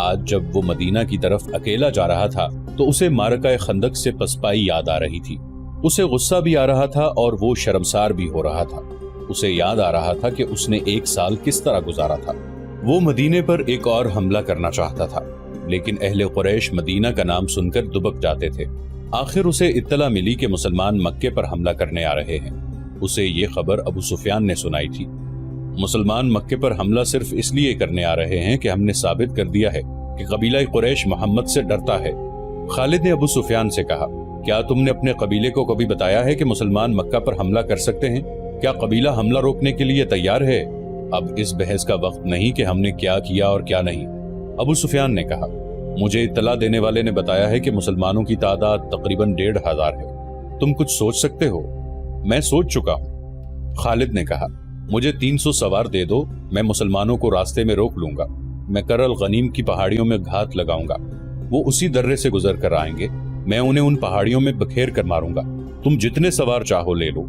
آج جب وہ مدینہ کی طرف اکیلا جا رہا تھا تو اسے معرکہ خندق سے پسپائی یاد آ رہی تھی۔ اسے غصہ بھی آ رہا تھا اور وہ شرمسار بھی ہو رہا تھا۔ اسے یاد آ رہا تھا کہ اس نے 1 سال کس طرح گزارا تھا۔ وہ مدینے پر ایک اور حملہ کرنا چاہتا تھا، لیکن اہل قریش مدینہ کا نام سن کر دبک جاتے تھے۔ آخر اسے اطلاع ملی کہ مسلمان مکے پر حملہ کرنے آ رہے ہیں۔ اسے یہ خبر ابو سفیان نے سنائی تھی۔ مسلمان مکے پر حملہ صرف اس لیے کرنے آ رہے ہیں کہ ہم نے ثابت کر دیا ہے کہ قبیلہ قریش محمد سے ڈرتا ہے۔ خالد نے ابو سفیان سے کہا، کیا تم نے اپنے قبیلے کو کبھی بتایا ہے کہ مسلمان مکہ پر حملہ کر سکتے ہیں؟ کیا قبیلہ حملہ روکنے کے لیے تیار ہے؟ اب اس بحث کا وقت نہیں کہ ہم نے کیا کیا اور کیا نہیں۔ ابو سفیان نے کہا، مجھے اطلاع دینے والے نے بتایا ہے کہ مسلمانوں کی تعداد تقریباً 1,500 ہے۔ تم کچھ سوچ سکتے ہو؟ میں سوچ چکا ہوں۔ خالد نے کہا، مجھے 300 سوار دے دو، میں مسلمانوں کو راستے میں روک لوں گا۔ میں کرل غنیم کی پہاڑیوں میں گھات لگاؤں گا، وہ اسی درے سے گزر کر آئیں گے، میں انہیں ان پہاڑیوں میں بکھیر کر ماروں گا۔ تم جتنے سوار چاہو لے لو،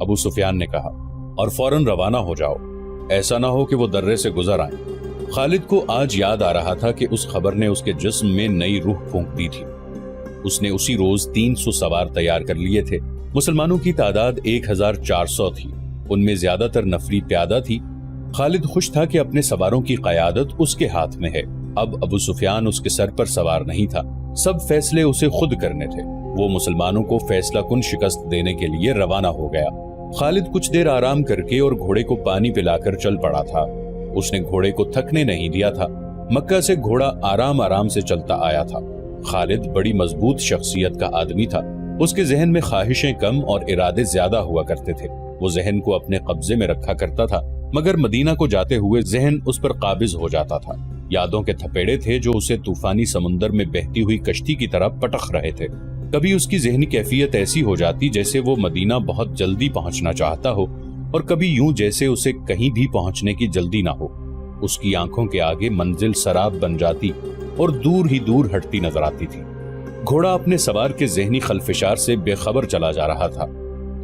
ابو سفیان نے کہا، اور فوراً روانہ ہو جاؤ، ایسا نہ ہو کہ وہ درے سے گزر آئیں۔ خالد کو آج یاد آ رہا تھا کہ اس خبر نے اس کے جسم میں نئی روح پھونک دی تھی۔ اس نے اسی روز 300 سوار تیار کر لیے تھے۔ مسلمانوں کی تعداد 1,400 تھی، ان میں زیادہ تر نفری پیادہ تھی۔ خالد خوش تھا کہ اپنے سواروں کی قیادت اس کے ہاتھ میں ہے۔ اب ابو سفیان اس کے سر پر سوار نہیں تھا، سب فیصلے اسے خود کرنے تھے۔ وہ مسلمانوں کو فیصلہ کن شکست دینے کے لیے روانہ ہو گیا۔ خالد کچھ دیر آرام کر کے اور گھوڑے کو پانی پلا کر چل پڑا تھا۔ اس نے گھوڑے کو تھکنے نہیں دیا تھا۔ مکہ سے گھوڑا آرام آرام سے چلتا آیا تھا۔ خالد بڑی مضبوط شخصیت کا آدمی تھا۔ اس کے ذہن میں خواہشیں کم اور ارادے زیادہ ہوا کرتے تھے۔ وہ ذہن کو اپنے قبضے میں رکھا کرتا تھا، مگر مدینہ کو جاتے ہوئے ذہن اس پر قابض ہو جاتا تھا۔ یادوں کے تھپیڑے تھے جو اسے طوفانی سمندر میں بہتی ہوئی کشتی کی طرح پٹخ رہے تھے۔ کبھی اس کی ذہنی کیفیت ایسی ہو جاتی جیسے وہ مدینہ بہت جلدی پہنچنا چاہتا ہو، اور کبھی یوں جیسے اسے کہیں بھی پہنچنے کی جلدی نہ ہو۔ اس کی آنکھوں کے آگے منزل سراب بن جاتی اور دور ہی دور ہٹتی نظر آتی تھی۔ گھوڑا اپنے سوار کے ذہنی خلفشار سے بے خبر چلا جا رہا تھا۔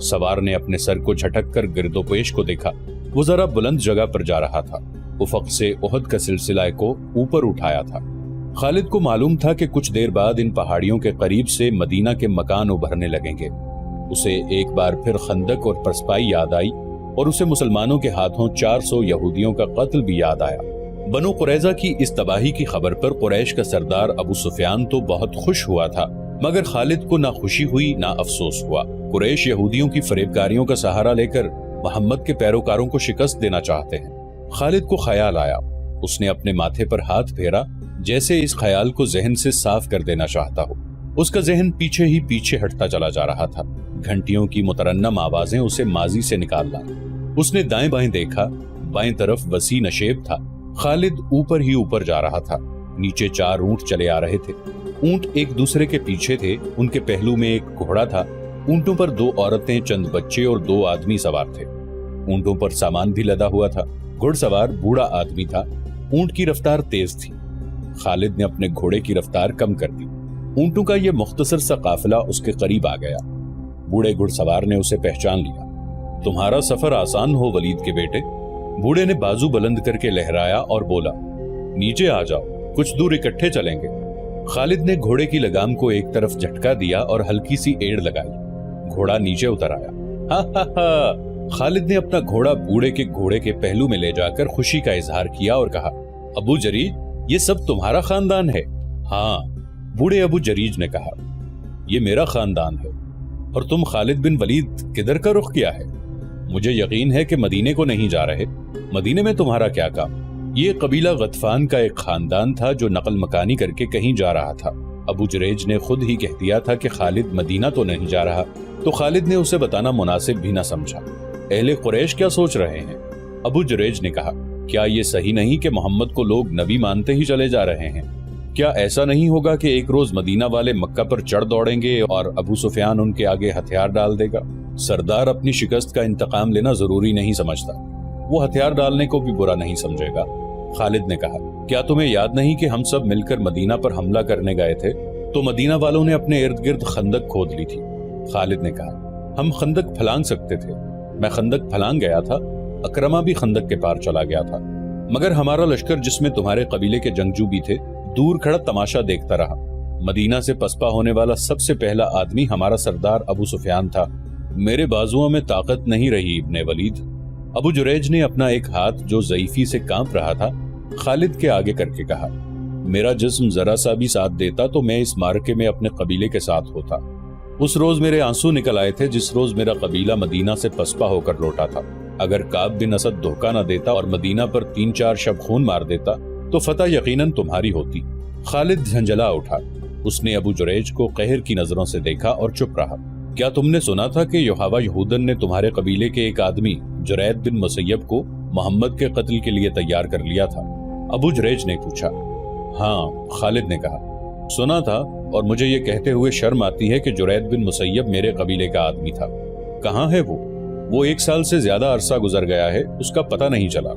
سوار نے اپنے سر کو جھٹک کر گرد و پیش کو دیکھا۔ وہ ذرا بلند جگہ پر جا رہا تھا، افق سے احد کا سلسلہ کو اوپر اٹھایا تھا۔ خالد کو معلوم تھا کہ کچھ دیر بعد ان پہاڑیوں کے قریب سے مدینہ کے مکان ابھرنے لگیں گے۔ اسے ایک بار پھر خندق اور پسپائی یاد آئی، اور اسے مسلمانوں کے ہاتھوں 400 یہودیوں کا قتل بھی یاد آیا۔ بنو قریظہ کی اس تباہی کی خبر پر قریش کا سردار ابو سفیان تو بہت خوش ہوا تھا، مگر خالد کو نہ خوشی ہوئی نہ افسوس ہوا۔ قریش یہودیوں کی فریبکاریوں کا سہارا لے کر محمد کے پیروکاروں کو شکست دینا چاہتے ہیں۔ خالد کو خیال آیا۔ اس نے اپنے ماتھے پر ہاتھ پھیرا، جیسے اس خیال کو ذہن سے صاف کر دینا چاہتا ہو۔ اس کا ذہن پیچھے ہی پیچھے ہٹتا چلا جا رہا تھا۔ گھنٹیوں کی مترنم آوازیں اسے ماضی سے نکال لائیں۔ اس نے دائیں بائیں دیکھا، بائیں طرف وسیع نشیب تھا۔ خالد اوپر ہی اوپر جا رہا تھا۔ نیچے 4 اونٹ چلے آ رہے تھے۔ اونٹ ایک دوسرے کے پیچھے تھے، ان کے پہلو میں ایک گھوڑا تھا۔ اونٹوں پر 2 عورتیں، چند بچے اور 2 آدمی سوار تھے۔ اونٹوں پر سامان بھی لدا ہوا تھا۔ گھڑ سوار بوڑھا آدمی تھا۔ اونٹ کی رفتار تیز تھی۔ خالد نے اپنے گھوڑے کی رفتار کم کر دی۔ اونٹوں کا یہ مختصر سا قافلہ اس کے قریب آ گیا۔ بوڑھے گھڑ سوار نے اسے پہچان لیا۔ تمہارا سفر آسان ہو ولید کے بیٹے۔ بوڑھے نے بازو بلند کر کے لہرایا اور بولا، نیچے آ جاؤ، کچھ دور اکٹھے چلیں گے۔ خالد نے گھوڑے کی لگام کو ایک طرف جھٹکا دیا اور ہلکی سی ایڑ لگائی۔ گھوڑا نیچے اتر آیا۔ ہاں ہاں ہاں۔ خالد نے اپنا گھوڑا بوڑھے کے گھوڑے کے پہلو میں لے جا کر خوشی کا اظہار کیا اور کہا، ابو جریج، یہ سب تمہارا خاندان ہے؟ ہاں، بوڑھے ابو جریج نے کہا، یہ میرا خاندان ہے۔ اور تم خالد بن ولید کدھر کا رخ کیا ہے؟ مجھے یقین ہے کہ مدینے کو نہیں جا رہے۔ مدینے میں تمہارا کیا کام؟ یہ قبیلہ غطفان کا ایک خاندان تھا جو نقل مکانی کر کے کہیں جا رہا تھا۔ ابو جریج نے خود ہی کہہ دیا تھا کہ خالد مدینہ تو نہیں جا رہا، تو خالد نے اسے بتانا مناسب بھی نہ سمجھا۔ اہل قریش کیا سوچ رہے ہیں؟ ابو جریج نے کہا، کیا یہ صحیح نہیں کہ محمد کو لوگ نبی مانتے ہی چلے جا رہے ہیں؟ کیا ایسا نہیں ہوگا کہ ایک روز مدینہ والے مکہ پر چڑھ دوڑیں گے اور ابو سفیان ان کے آگے ہتھیار ڈال دے گا؟ سردار اپنی شکست کا انتقام لینا ضروری نہیں سمجھتا، وہ ہتھیار ڈالنے کو بھی برا نہیں سمجھے گا۔ خالد نے کہا، کیا تمہیں یاد نہیں کہ ہم سب مل کر مدینہ پر حملہ کرنے گئے تھے تو مدینہ والوں نے اپنے ارد گرد خندق کھود لی تھی؟ خالد نے کہا، ہم خندق پھلانگ سکتے تھے، میں خندق پھلانگ گیا تھا، اکرمہ بھی خندق کے پار چلا گیا تھا، مگر ہمارا لشکر جس میں تمہارے قبیلے کے جنگجو بھی تھے دور کھڑا تماشا دیکھتا رہا۔ مدینہ سے پسپا ہونے والا سب سے پہلا آدمی ہمارا سردار ابو سفیان تھا۔ میرے بازوؤں میں طاقت نہیں رہی ابن ولید۔ ابو جریج نے اپنا ایک ہاتھ جو ضعیفی سے کانپ رہا تھا خالد کے آگے کر کے کہا، میرا جسم ذرا سا بھی ساتھ دیتا تو میں اس معرکے میں اپنے قبیلے کے ساتھ ہوتا۔ اس روز میرے آنسو نکل آئے تھے جس روز میرا قبیلہ مدینہ سے پسپا ہو کر لوٹا تھا۔ اگر کعب بن اسد دھوکہ نہ دیتا اور مدینہ پر 3-4 شب خون مار دیتا تو فتح یقیناً تمہاری ہوتی۔ خالد جھنجھلا اٹھا۔ اس نے ابو جریج کو قہر کی نظروں سے دیکھا اور چپ رہا۔ کیا تم نے سنا تھا کہ یحاوہ یہودن نے تمہارے قبیلے کے ایک آدمی جرید بن مسیب کو محمد کے قتل کے لیے تیار کر لیا تھا؟ ابو جریج نے پوچھا۔ ہاں، خالد نے کہا، سنا تھا، اور مجھے یہ کہتے ہوئے شرم آتی ہے کہ جرید بن مسیب میرے قبیلے کا آدمی تھا۔ کہاں ہے وہ 1 سال سے زیادہ عرصہ گزر گیا ہے، اس کا پتہ نہیں چلا۔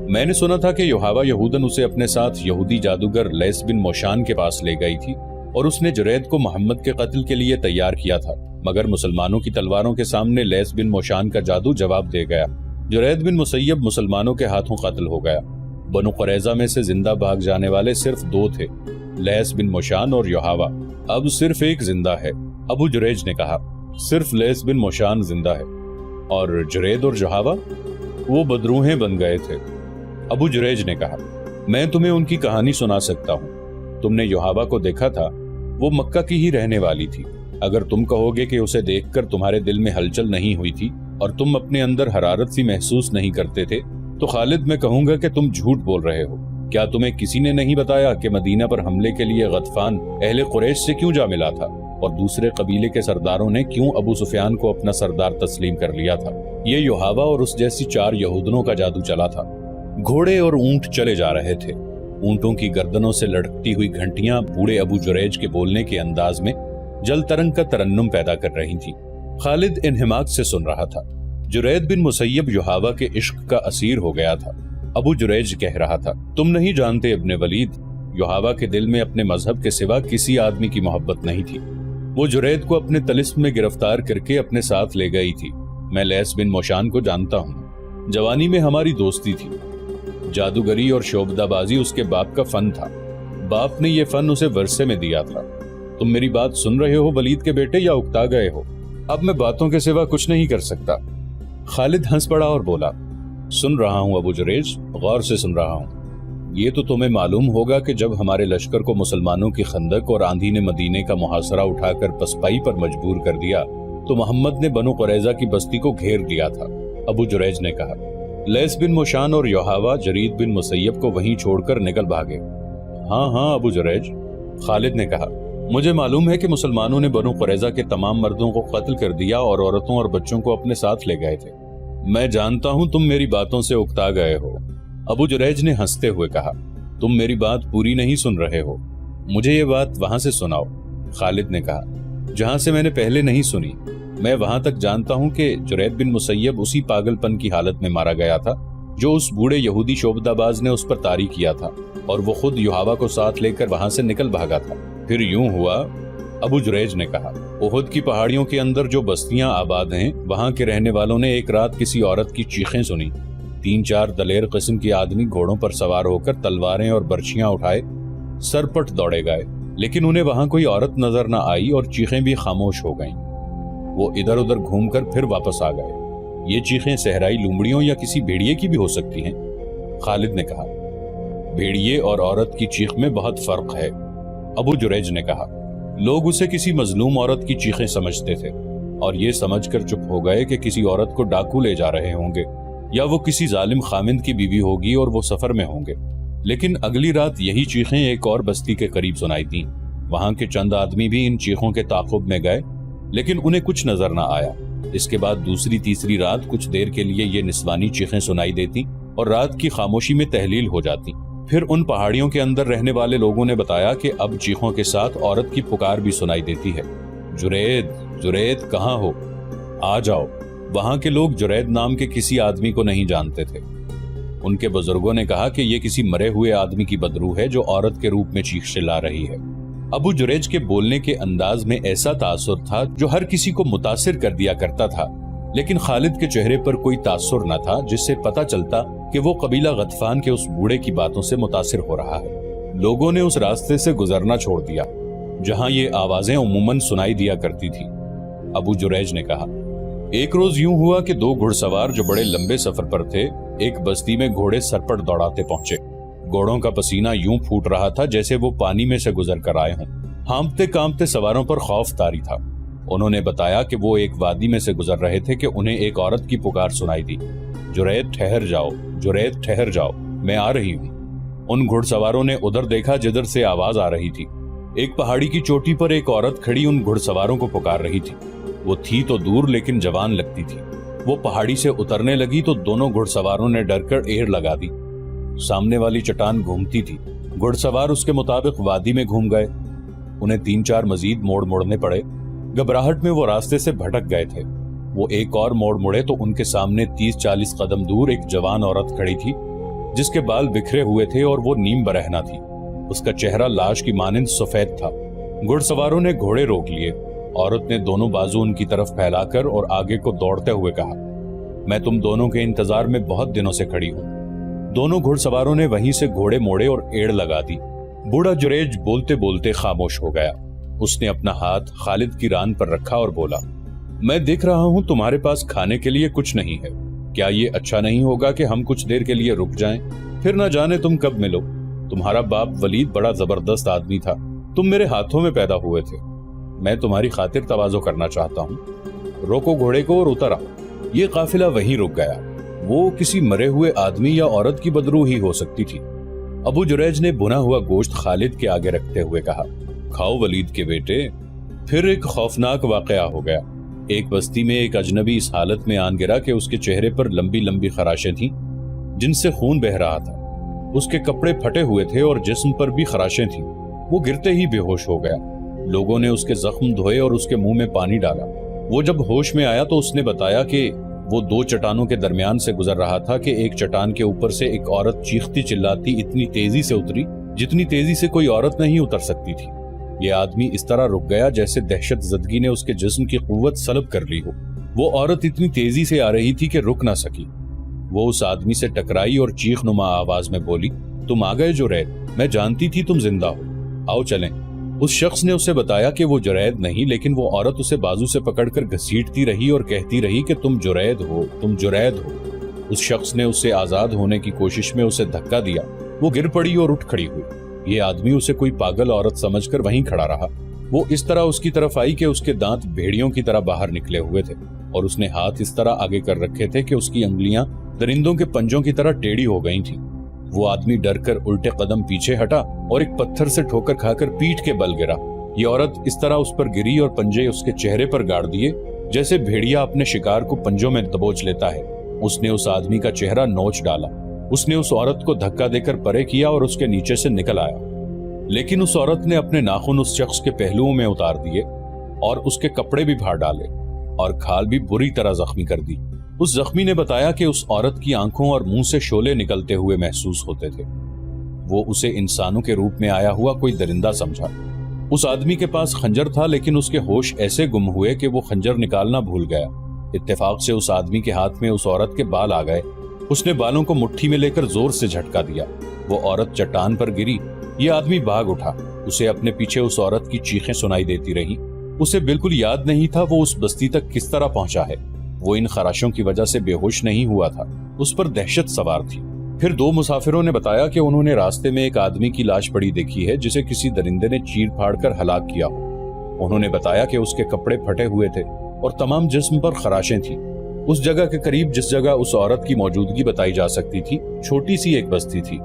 میں نے سنا تھا کہ یحاوہ یہودن اسے اپنے ساتھ یہودی جادوگر لیس بن موشان کے پاس لے گئی تھی اور اس نے جرید کو محمد کے قتل کے لیے تیار کیا تھا، مگر مسلمانوں کی تلواروں کے سامنے لیس بن موشان کا جادو جواب دے گیا۔ جرید بن مسیب مسلمانوں کے ہاتھوں قتل ہو گیا۔ بنو قریظہ میں سے زندہ بھاگ جانے والے صرف 2 تھے، لیس بن موشان اور یحاوہ۔ اب صرف ایک زندہ ہے۔ ابو جریج نے کہا، صرف لیس بن موشان زندہ ہے، اور جرید اور یحاوہ وہ بدروہیں بن گئے تھے۔ ابو جریج نے کہا، میں تمہیں ان کی کہانی سنا سکتا ہوں۔ تم نے یحاوہ کو دیکھا تھا، وہ مکہ کی ہی رہنے والی تھی۔ اگر تم کہو گے کہ اسے دیکھ کر تمہارے دل میں ہلچل نہیں ہوئی تھی اور تم اپنے اندر حرارت سی محسوس نہیں کرتے تھے تو خالد میں کہوں گا کہ تم جھوٹ بول رہے ہو۔ کیا تمہیں کسی نے نہیں بتایا کہ مدینہ پر حملے کے لیے غطفان اہل قریش سے کیوں جا ملا تھا اور دوسرے قبیلے کے سرداروں نے کیوں ابو سفیان کو اپنا سردار تسلیم کر لیا تھا؟ یہ یحاوہ اور اس جیسی 4 یہودنوں کا جادو چلا تھا۔ گھوڑے اور اونٹ چلے جا رہے تھے۔ اونٹوں کی گردنوں سے لڑکتی ہوئی گھنٹیاں بوڑھے ابو جریج کے بولنے کے انداز میں جل ترنگ کا ترنم پیدا کر رہی تھی۔ خالد انہماک سے سن رہا تھا۔ جرید بن مسیب یحاوہ کے عشق کا اسیر ہو گیا تھا۔ ابو جریج کہہ رہا تھا، تم نہیں جانتے ابن ولید، یحاوہ کے دل میں اپنے مذہب کے سوا کسی آدمی کی محبت نہیں تھی۔ وہ جرید کو اپنے طلسم میں گرفتار کر کے اپنے ساتھ لے گئی تھی۔ میں لیس بن موشان کو جانتا ہوں، جوانی میں ہماری دوستی تھی۔ جادوگری اور شعبدہ بازی اس کے باپ کا فن تھا۔ باپ نے یہ فن اسے ورثے میں دیا تھا۔ تم میری بات سن رہے ہو ولید کے بیٹے، یا اکتا گئے ہو؟ اب میں باتوں کے سوا کچھ نہیں کر سکتا۔ خالد ہنس پڑا اور بولا، سن رہا ہوں ابو جریج، غور سے سن رہا ہوں۔ یہ تو تمہیں معلوم ہوگا کہ جب ہمارے لشکر کو مسلمانوں کی خندق اور آندھی نے مدینے کا محاصرہ اٹھا کر پسپائی پر مجبور کر دیا تو محمد نے بنو قریظہ کی بستی کو گھیر لیا تھا۔ ابو جریج نے کہا، لیس بن موشان اور یحاوہ جرید بن مسیب کو وہیں چھوڑ کر نکل بھاگے۔ ہاں ہاں ابو جریج، خالد نے کہا، مجھے معلوم ہے کہ مسلمانوں نے بنو قریظہ کے تمام مردوں کو قتل کر دیا اور عورتوں اور بچوں کو اپنے ساتھ لے گئے تھے۔ میں جانتا ہوں تم میری باتوں سے اکتا گئے ہو۔ ابو جریج نے ہنستے ہوئے کہا، تم میری بات پوری نہیں سن رہے ہو، مجھے یہ بات وہاں سے سناؤ۔ خالد نے کہا، جہاں سے میں نے پہلے نہیں سنی۔ میں وہاں تک جانتا ہوں کہ جرید بن مسیب اسی پاگل پن کی حالت میں مارا گیا تھا جو اس بوڑھے یہودی شعبدہ باز نے اس پر طاری کیا تھا، اور وہ خود یحاوہ کو ساتھ لے کر وہاں سے نکل بھاگا تھا۔ پھر یوں ہوا، ابو جریج نے کہا، احد کی پہاڑیوں کے اندر جو بستیاں آباد ہیں وہاں کے رہنے والوں نے ایک رات کسی عورت کی چیخیں سنی۔ 3-4 دلیر قسم کے آدمی گھوڑوں پر سوار ہو کر تلواریں اور برچیاں اٹھائے سرپٹ دوڑے گئے، لیکن انہیں وہاں کوئی عورت نظر نہ آئی اور چیخیں بھی خاموش ہو گئیں۔ وہ ادھر ادھر گھوم کر پھر واپس آ گئے۔ یہ چیخیں صحرائی لومڑیوں یا کسی بھیڑیے کی بھی ہو سکتی ہیں۔ خالد نے کہا، بھیڑیے اور عورت کی چیخ میں بہت فرق ہے۔ ابو جریج نے کہا، لوگ اسے کسی مظلوم عورت کی چیخیں سمجھتے تھے اور یہ سمجھ کر چپ ہو گئے کہ کسی عورت کو ڈاکو لے جا رہے ہوں گے یا وہ کسی ظالم خامند کی بیوی ہوگی اور وہ سفر میں ہوں گے۔ لیکن اگلی رات یہی چیخیں ایک اور بستی کے قریب سنائی دیں۔ وہاں کے چند آدمی بھی ان چیخوں کے تعاقب میں گئے، لیکن انہیں کچھ نظر نہ آیا۔ اس کے بعد دوسری تیسری رات کچھ دیر کے لیے یہ نسوانی چیخیں سنائی دیتی اور رات کی خاموشی میں تحلیل ہو جاتی۔ پھر ان پہاڑیوں کے اندر رہنے والے لوگوں نے بتایا کہ اب چیخوں کے ساتھ عورت کی پکار بھی سنائی دیتی ہے، جرید، جرید کہاں ہو؟ آ جاؤ۔ وہاں کے لوگ جرید نام کے کسی آدمی کو نہیں جانتے تھے۔ ان کے بزرگوں نے کہا کہ یہ کسی مرے ہوئے آدمی کی بدروح ہے جو عورت کے روپ میں چیخ چلا رہی ہے۔ ابو جریج کے بولنے کے انداز میں ایسا تاثر تھا جو ہر کسی کو متاثر کر دیا کرتا تھا، لیکن خالد کے چہرے پر کوئی تاثر نہ تھا جس سے پتہ چلتا کہ وہ قبیلہ غطفان کے اس بوڑھے کی باتوں سے متاثر ہو رہا ہے۔ لوگوں نے اس راستے سے گزرنا چھوڑ دیا جہاں یہ آوازیں عموماً سنائی دیا کرتی تھی۔ ابو جریج نے کہا، ایک روز یوں ہوا کہ دو گھڑ سوار جو بڑے لمبے سفر پر تھے ایک بستی میں گھوڑے سرپٹ دوڑاتے پہنچے۔ گھوڑوں کا پسینہ یوں پھوٹ رہا تھا جیسے وہ پانی میں سے گزر کر آئے ہوں۔ ہانپتے کانپتے سواروں پر خوف طاری تھا۔ انہوں نے بتایا کہ وہ ایک وادی میں سے گزر رہے تھے کہ انہیں ایک عورت کی پکار سنائی دی، جرید ٹھہر جاؤ، جرید ٹھہر جاؤ، میں آ رہی ہوں۔ ان گھڑ سواروں نے ادھر دیکھا جدھر سے آواز آ رہی تھی۔ ایک پہاڑی کی چوٹی پر ایک عورت کھڑی ان گھڑ سواروں کو پکار رہی تھی۔ وہ تھی تو دور لیکن جوان لگتی تھی۔ وہ پہاڑی سے اترنے لگی تو دونوں گھڑ سواروں نے ڈر کر ایڑ لگا دی۔ سامنے والی چٹان گھومتی تھی۔ گھڑ سوار اس کے مطابق وادی میں گھوم گئے۔ انہیں 3-4 مزید موڑ موڑنے پڑے۔ گھبراہٹ میں وہ راستے سے بھٹک گئے تھے۔ وہ ایک اور موڑ مڑے تو ان کے سامنے 30-40 قدم دور ایک جوان عورت کھڑی تھی جس کے بال بکھرے ہوئے تھے اور وہ نیم برہنہ تھی۔ اس کا چہرہ لاش کی مانند سفید تھا۔ گھڑ سواروں نے گھوڑے روک لیے۔ عورت نے دونوں بازو ان کی طرف پھیلا کر اور آگے کو دوڑتے ہوئے کہا، میں تم دونوں کے انتظار میں بہت دنوں سے کھڑی ہوں۔ دونوں گھڑ سواروں نے وہیں سے گھوڑے موڑے اور ایڑ لگا دی۔ بوڑھا جریج بولتے بولتے خاموش ہو گیا۔ اس نے اپنا ہاتھ خالد کی ران پر رکھا اور بولا، میں دیکھ رہا ہوں تمہارے پاس کھانے کے لیے کچھ نہیں ہے۔ کیا یہ اچھا نہیں ہوگا کہ ہم کچھ دیر کے لیے رک جائیں؟ پھر نہ جانے تم کب ملو۔ تمہارا باپ ولید بڑا زبردست آدمی تھا۔ تم میرے ہاتھوں میں پیدا ہوئے تھے۔ میں تمہاری خاطر تواضع کرنا چاہتا ہوں۔ روکو گھوڑے کو اور اتر آؤ۔ یہ قافلہ وہیں رک گیا۔ وہ کسی مرے ہوئے آدمی یا عورت کی بدروح ہی ہو سکتی تھی۔ ابو جریج نے بنا ہوا گوشت خالد کے آگے رکھتے ہوئے کہا، کھاؤ ولید کے بیٹے۔ پھر ایک خوفناک واقعہ ہو گیا۔ ایک بستی میں ایک اجنبی اس حالت میں آن گرا کہ اس کے چہرے پر لمبی لمبی خراشیں تھیں جن سے خون بہہ رہا تھا۔ اس کے کپڑے پھٹے ہوئے تھے اور جسم پر بھی خراشیں تھیں۔ وہ گرتے ہی بے ہوش ہو گیا۔ لوگوں نے اس کے زخم دھوئے اور اس کے منہ میں پانی ڈالا۔ وہ جب ہوش میں آیا تو اس نے بتایا کہ وہ 2 چٹانوں کے درمیان سے گزر رہا تھا کہ ایک چٹان کے اوپر سے ایک عورت چیختی چلاتی اتنی تیزی سے اتری جتنی تیزی سے کوئی عورت نہیں اتر سکتی تھی۔ یہ آدمی اس طرح رک گیا جیسے دہشت زدگی نے اس کے جسم کی قوت سلب کر لی ہو۔ وہ عورت اتنی تیزی سے آ رہی تھی کہ رک نہ سکی۔ وہ اس آدمی سے ٹکرائی اور چیخ نما آواز میں بولی، تم آ گئے جرید، میں جانتی تھی تم زندہ ہو، آؤ چلیں۔ اس شخص نے اسے بتایا کہ وہ جرید نہیں، لیکن وہ عورت اسے بازو سے پکڑ کر گھسیٹتی رہی اور کہتی رہی کہ تم جرید ہو، تم جرید ہو۔ اس شخص نے اسے آزاد ہونے کی کوشش میں اسے دھکا دیا۔ وہ گر پڑی اور اٹھ کھڑی ہوئی۔ یہ آدمی اسے کوئی پاگل عورت سمجھ کر وہیں کھڑا رہا۔ وہ اس طرح اس کی طرف آئی کہ اس کے دانت بھیڑیوں کی طرح باہر نکلے ہوئے تھے اور اس نے ہاتھ اس طرح آگے کر رکھے تھے کہ اس کی انگلیاں درندوں کے پنجوں کی طرح ٹیڑھی ہو گئی تھیں۔ وہ آدمی ڈر کر الٹے قدم پیچھے ہٹا اور ایک پتھر سے ٹھوکر کھا کر پیٹھ کے بل گرا۔ یہ عورت اس طرح اس پر گری اور پنجے اس کے چہرے پر گاڑ دیے جیسے بھیڑیا اپنے شکار کو پنجوں میں دبوچ لیتا ہے۔ اس نے اس آدمی کا چہرہ نوچ ڈالا۔ اس نے اس عورت کو دھکا دے کر پرے کیا اور اس کے نیچے سے نکل آیا، لیکن اس عورت نے اپنے ناخن اس شخص کے پہلوؤں میں اتار دیے اور اس کے کپڑے بھی پھاڑ ڈالے اور کھال بھی بری طرح زخمی کر دی۔ اس زخمی نے بتایا کہ اس عورت کی آنکھوں اور منہ سے شعلے نکلتے ہوئے محسوس ہوتے تھے۔ وہ اسے انسانوں کے روپ میں آیا ہوا کوئی درندہ سمجھا۔ اس آدمی کے پاس خنجر تھا، لیکن اس کے ہوش ایسے گم ہوئے کہ وہ خنجر نکالنا بھول گیا۔ اتفاق سے اس آدمی کے ہاتھ میں اس عورت کے بال آ گئے۔ اس نے بالوں کو مٹھی میں لے کر زور سے جھٹکا دیا۔ وہ عورت چٹان پر گری۔ یہ آدمی بھاگ اٹھا۔ اسے اپنے پیچھے اس عورت کی چیخیں سنائی دیتی رہی۔ اسے بالکل یاد نہیں تھا وہ اس بستی تک کس طرح پہنچا ہے۔ وہ ان خراشوں کی وجہ سے بے ہوش نہیں ہوا تھا۔ اس پر دہشت سوار تھی۔ پھر 2 مسافروں نے بتایا کہ انہوں نے راستے میں ایک آدمی کی لاش پڑی دیکھی ہے جسے کسی درندے نے چیر پھاڑ کر ہلاک کیا ہو۔ انہوں نے بتایا کہ اس کے کپڑے پھٹے ہوئے تھے اور تمام جسم پر خراشیں تھیں۔ اس جگہ کے قریب جس جگہ اس عورت کی موجودگی بتائی جا سکتی تھی، چھوٹی سی ایک بستی تھی۔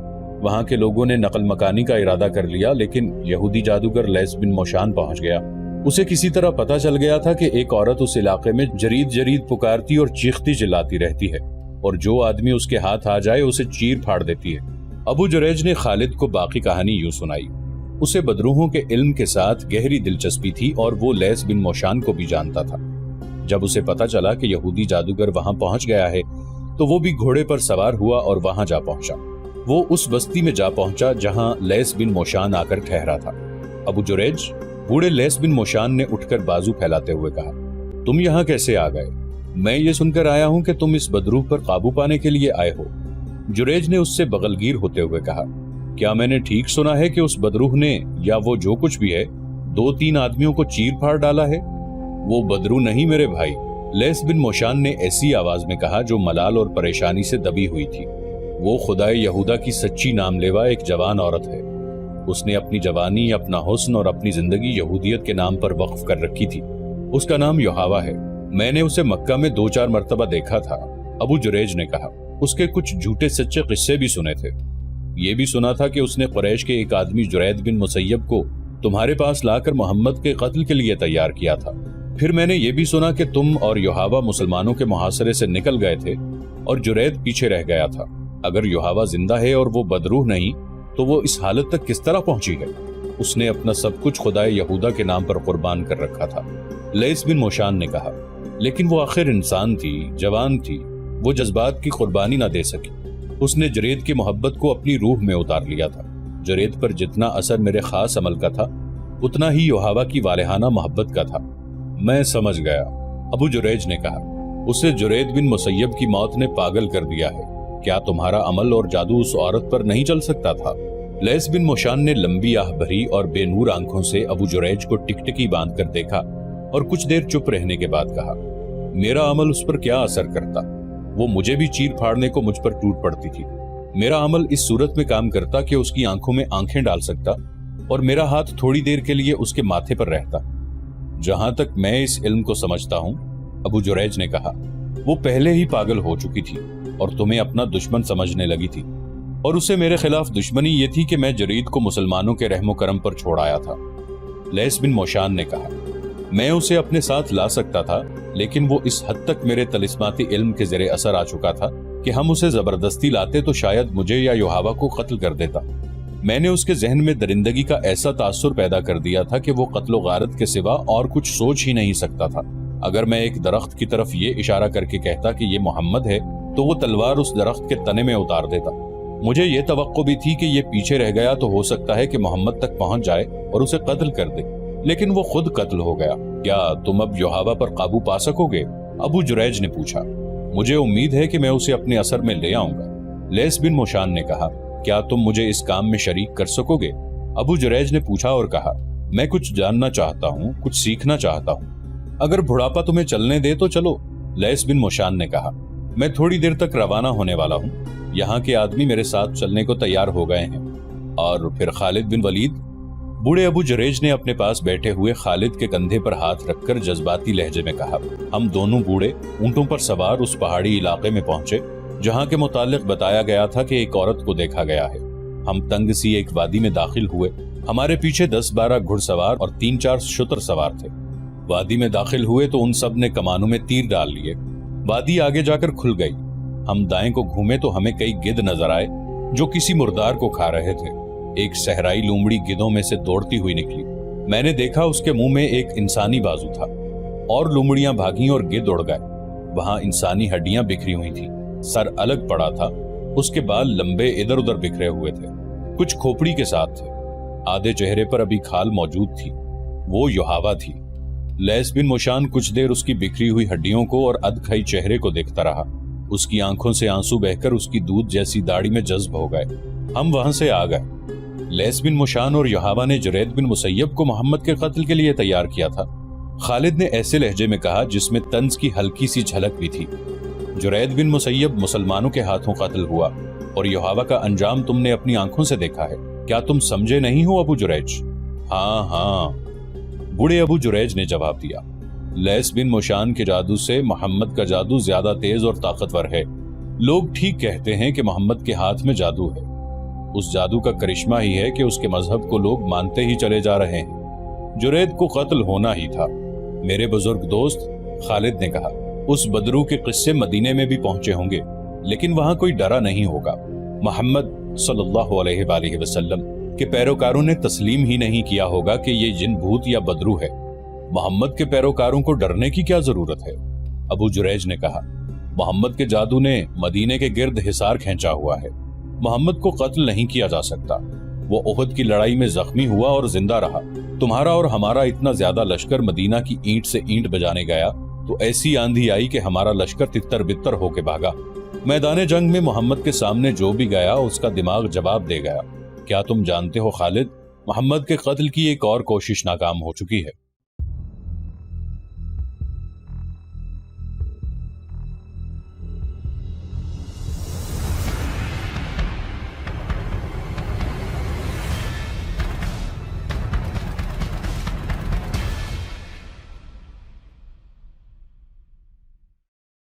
وہاں کے لوگوں نے نقل مکانی کا ارادہ کر لیا، لیکن یہودی جادوگر لیس بن موشان پہنچ گیا۔ اسے کسی طرح پتہ چل گیا تھا کہ ایک عورت اس علاقے میں جرید جرید پکارتی اور چیختی چلاتی رہتی ہے، اور جو آدمی اس کے ہاتھ آ جائے اسے چیر پھاڑ دیتی ہے۔ ابو جریج نے خالد کو باقی کہانی یوں سنائی۔ اسے بدروحوں کے علم کے ساتھ گہری دلچسپی تھی اور وہ لیس بن موشان کو بھی جانتا تھا۔ جب اسے پتہ چلا کہ یہودی جادوگر وہاں پہنچ گیا ہے تو وہ بھی گھوڑے پر سوار ہوا اور وہاں جا پہنچا۔ وہ اس بستی میں جا پہنچا جہاں لیس بن موشان آ کر ٹھہرا تھا۔ ابو جریج، بوڑھے لیس بن موشان نے اٹھ کر بازو پھیلاتے ہوئے کہا، تم یہاں کیسے آ گئے؟ میں یہ سن کر آیا ہوں کہ تم اس بدروح پر قابو پانے کے لیے آئے ہو۔ جریج نے اس سے بغلگیر ہوتے ہوئے کہا، کیا میں نے ٹھیک سنا ہے کہ اس بدروح نے یا وہ جو کچھ بھی ہے 2-3 آدمیوں کو چیر پھاڑ ڈالا ہے؟ وہ بدروح نہیں میرے بھائی، لیس بن موشان نے ایسی آواز میں کہا جو ملال اور پریشانی سے دبی ہوئی تھی۔ وہ خدائے یہودا کی سچی نام لیوا ایک جوان عورت ہے۔ اس نے اپنی جوانی، اپنا حسن اور اپنی زندگی یہودیت کے نام پر وقف کر رکھی تھی۔ اس کا نام یوحاوا ہے۔ میں نے اسے مکہ میں 2-4 مرتبہ دیکھا تھا، ابو جریج نے کہا۔ اس کے کچھ جھوٹے سچے قصے بھی سنے تھے۔ یہ بھی سنا تھا کہ اس نے قریش کے ایک آدمی جرید بن مسیب کو تمہارے پاس لا کر محمد کے قتل کے لیے تیار کیا تھا۔ پھر میں نے یہ بھی سنا کہ تم اور یوحاوا مسلمانوں کے محاصرے سے نکل گئے تھے اور جرید پیچھے رہ گیا تھا۔ اگر یوحاوا زندہ ہے اور وہ بدروح نہیں تو وہ اس حالت تک کس طرح پہنچی ہے؟ اس نے اپنا سب کچھ خدائے یہودا کے نام پر قربان کر رکھا تھا، لیس بن موشان نے کہا۔ لیکن وہ آخر انسان تھی، جوان تھی، وہ جذبات کی قربانی نہ دے سکی۔ اس نے جرید کی محبت کو اپنی روح میں اتار لیا تھا۔ جرید پر جتنا اثر میرے خاص عمل کا تھا اتنا ہی یوحاوا کی والہانہ محبت کا تھا۔ میں سمجھ گیا، ابو جریج نے کہا۔ اسے جرید بن مسیب کی موت نے پاگل کر دیا ہے۔ کیا تمہارا عمل اور جادو اس عورت پر نہیں چل سکتا تھا؟ لیس بن موشان نے لمبی آہ بھری اور بے نور آنکھوں سے ابو جریج کو ٹکٹکی باندھ کر دیکھا اور کچھ دیر چپ رہنے کے بعد کہا، میرا عمل اس پر کیا اثر کرتا؟ وہ مجھے بھی چیر پھاڑنے کو مجھ پر ٹوٹ پڑتی تھی۔ میرا عمل اس صورت میں کام کرتا کہ اس کی آنکھوں میں آنکھیں ڈال سکتا اور میرا ہاتھ تھوڑی دیر کے لیے اس کے ماتھے پر رہتا۔ جہاں تک میں اس علم کو سمجھتا ہوں، ابو جریج نے کہا، وہ پہلے ہی پاگل ہو چکی تھی اور تمہیں اپنا دشمن سمجھنے لگی تھی، اور اسے میرے خلاف دشمنی یہ تھی کہ میں جرید کو مسلمانوں کے رحم و کرم پر چھوڑ آیا تھا۔ لیس بن موشان نے کہا، میں اسے اپنے ساتھ لا سکتا تھا، لیکن وہ اس حد تک میرے طلسماتی علم کے زیر اثر آ چکا تھا کہ ہم اسے زبردستی لاتے تو شاید مجھے یا یوحاوا کو قتل کر دیتا۔ میں نے اس کے ذہن میں درندگی کا ایسا تاثر پیدا کر دیا تھا کہ وہ قتل و غارت کے سوا اور کچھ سوچ ہی نہیں سکتا تھا۔ اگر میں ایک درخت کی طرف یہ اشارہ کر کے کہتا کہ یہ محمد ہے تو وہ تلوار اس درخت کے تنے میں اتار دیتا۔ مجھے یہ توقع بھی تھی کہ یہ پیچھے رہ گیا تو ہو سکتا ہے کہ محمد تک پہنچ جائے اور اسے قتل کر دے، لیکن وہ خود قتل ہو گیا۔ کیا تم اب یوحاوا پر قابو پا سکو گے؟ ابو جریج نے پوچھا۔ مجھے امید ہے کہ میں اسے اپنے اثر میں لے آؤں گا، لیس بن موشان نے کہا۔ کیا تم مجھے اس کام میں شریک کر سکو گے؟ ابو جریج نے پوچھا اور کہا، میں کچھ جاننا چاہتا ہوں، کچھ سیکھنا چاہتا ہوں۔ اگر بڑھاپا تمہیں چلنے دے تو چلو، لیس بن موشان نے کہا۔ میں تھوڑی دیر تک روانہ ہونے والا ہوں، یہاں کے آدمی میرے ساتھ چلنے کو تیار ہو گئے ہیں۔ اور پھر خالد بن ولید؟ بوڑھے ابو جریج نے اپنے پاس بیٹھے ہوئے خالد کے کندھے پر ہاتھ رکھ کر جذباتی لہجے میں کہا۔ ہم دونوں بوڑھے اونٹوں پر سوار اس پہاڑی علاقے میں پہنچے جہاں کے متعلق بتایا گیا تھا کہ ایک عورت کو دیکھا گیا ہے۔ ہم تنگ سی ایک وادی میں داخل ہوئے۔ ہمارے پیچھے 10-12 گھڑ سوار اور 3-4 شتر سوار تھے۔ وادی میں داخل ہوئے تو ان سب نے کمانوں میں تیر ڈال لیے۔ وادی آگے جا کر کھل گئی۔ ہم دائیں کو گھومے تو ہمیں کئی گدھ نظر آئے جو کسی مردار کو کھا رہے تھے۔ ایک صحرائی لومڑی گدھوں میں سے دوڑتی ہوئی نکلی۔ میں نے دیکھا اس کے منہ میں ایک انسانی بازو تھا، اور لومڑیاں بھاگیں اور گدھ اڑ گئے۔ وہاں انسانی ہڈیاں بکھری ہوئی تھیں، سر الگ پڑا تھا، اس کے بال لمبے ادھر ادھر بکھرے ہوئے تھے، کچھ کھوپڑی کے ساتھ تھے، آدھے چہرے پر ابھی کھال موجود تھی۔ وہ یوحاوا تھی۔ لیس بن موشان کچھ دیر اس کی بکھری ہوئی ہڈیوں کو اور ادکھائی چہرے کو دیکھتا رہا۔ اس کی آنکھوں سے آنسو بہ کر اس کی دودھ جیسی داڑھی میں جذب ہو گئے۔ ہم وہاں سے آ گئے۔ لیس بن موشان اور یوحاوا نے جرید بن مسیب کو محمد کے قتل کے لیے تیار کیا تھا، خالد نے ایسے لہجے میں کہا جس میں طنز کی ہلکی سی جھلک بھی تھی۔ جرید بن مسیب مسلمانوں کے ہاتھوں قتل ہوا اور یوحاوا کا انجام تم نے اپنی آنکھوں سے دیکھا ہے۔ کیا تم سمجھے نہیں ہو ابو جریج؟ ہاں، بوڑھے ابو جریج نے جواب دیا۔ لیس بن موشان کے جادو سے محمد کا جادو زیادہ تیز اور طاقتور ہے۔ لوگ ٹھیک کہتے ہیں کہ محمد کے ہاتھ میں جادو ہے۔ اس جادو کا کرشمہ ہی ہے کہ اس کے مذہب کو لوگ مانتے ہی چلے جا رہے ہیں۔ جرید کو قتل ہونا ہی تھا۔ میرے بزرگ دوست، خالد نے کہا، اس بدرو کے قصے مدینے میں بھی پہنچے ہوں گے، لیکن وہاں کوئی ڈرا نہیں ہوگا۔ محمد صلی اللہ علیہ وآلہ وسلم کے پیروکاروں نے تسلیم ہی نہیں کیا ہوگا کہ یہ جن بھوت یا بدرو ہے۔ محمد کے پیروکاروں کو ڈرنے کی کیا ضرورت ہے؟ ابو جریج نے کہا، محمد کے جادو نے مدینے کے گرد حصار کھینچا ہوا ہے۔ محمد کو قتل نہیں کیا جا سکتا۔ وہ احد کی لڑائی میں زخمی ہوا اور زندہ رہا۔ تمہارا اور ہمارا اتنا زیادہ لشکر مدینہ کی اینٹ سے اینٹ بجانے گیا تو ایسی آندھی آئی کہ ہمارا لشکر تتر بتر ہو کے بھاگا۔ میدان جنگ میں محمد کے سامنے جو بھی گیا اس کا دماغ جواب دے گیا۔ کیا تم جانتے ہو خالد، محمد کے قتل کی ایک اور کوشش ناکام ہو چکی ہے۔